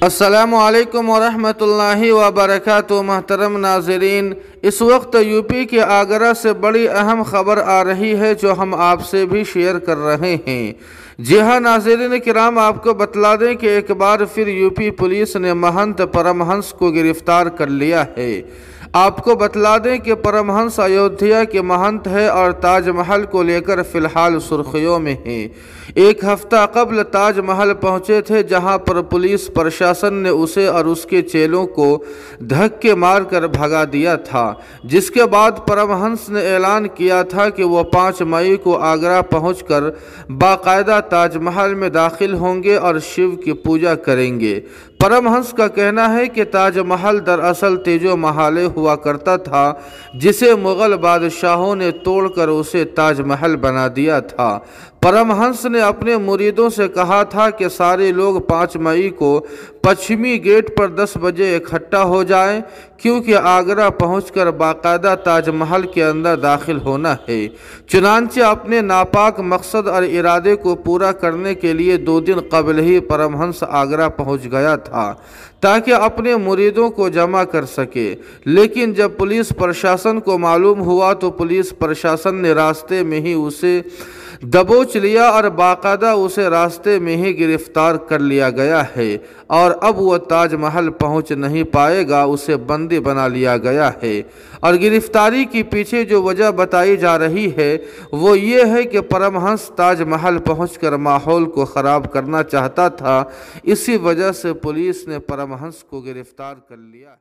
السلام علیکم ورحمۃ اللہ وبرکاتہ۔ محترم ناظرین، اس وقت یوپی کے آگرہ سے بڑی اہم خبر آ رہی ہے جو ہم آپ سے بھی شیئر کر رہے ہیں۔ جی ہاں ناظرین کرام، آپ کو بتلا دیں کہ ایک بار پھر یوپی پولیس نے مہنت پرمہنس کو گرفتار کر لیا ہے۔ آپ کو بتلا دیں کہ پرمہنس ایودھیا کے مہنت ہے اور تاج محل کو لے کر فی الحال سرخیوں میں ہیں۔ ایک ہفتہ قبل تاج محل پہنچے تھے، جہاں پر پولیس پرشاسن نے اسے اور اس کے چیلوں کو دھکے مار کر بھگا دیا تھا، جس کے بعد پرمہنس نے اعلان کیا تھا کہ وہ 5 مئی کو آگرہ پہنچ کر باقاعدہ تاج محل میں داخل ہوں گے اور شیو کی پوجا کریں گے۔ پرمہنس کا کہنا ہے کہ تاج محل دراصل تیجو محالے ہوا کرتا تھا، جسے مغل بادشاہوں نے توڑ کر اسے تاج محل بنا دیا تھا۔ پرمہنس نے اپنے مریدوں سے کہا تھا کہ سارے لوگ 5 مئی کو پچھمی گیٹ پر 10 بجے اکٹھا ہو جائیں، کیونکہ آگرہ پہنچ کر باقاعدہ تاج محل کے اندر داخل ہونا ہے۔ چنانچہ اپنے ناپاک مقصد اور ارادے کو پورا کرنے کے لیے 2 دن قبل ہی پرمہنس آگرہ پہنچ گیا تھا تاکہ اپنے مریدوں کو جمع کر سکے، لیکن جب پولیس پرشاسن کو معلوم ہوا تو پولیس پرشاسن نے راستے میں ہی اسے دبوچ لیا اور باقاعدہ اسے راستے میں ہی گرفتار کر لیا گیا ہے، اور اب وہ تاج محل پہنچ نہیں پائے گا، اسے بندی بنا لیا گیا ہے۔ اور گرفتاری کے پیچھے جو وجہ بتائی جا رہی ہے وہ یہ ہے کہ پرمہنس تاج محل پہنچ کر ماحول کو خراب کرنا چاہتا تھا، اسی وجہ سے پولیس نے پرمہنس کو گرفتار کر لیا۔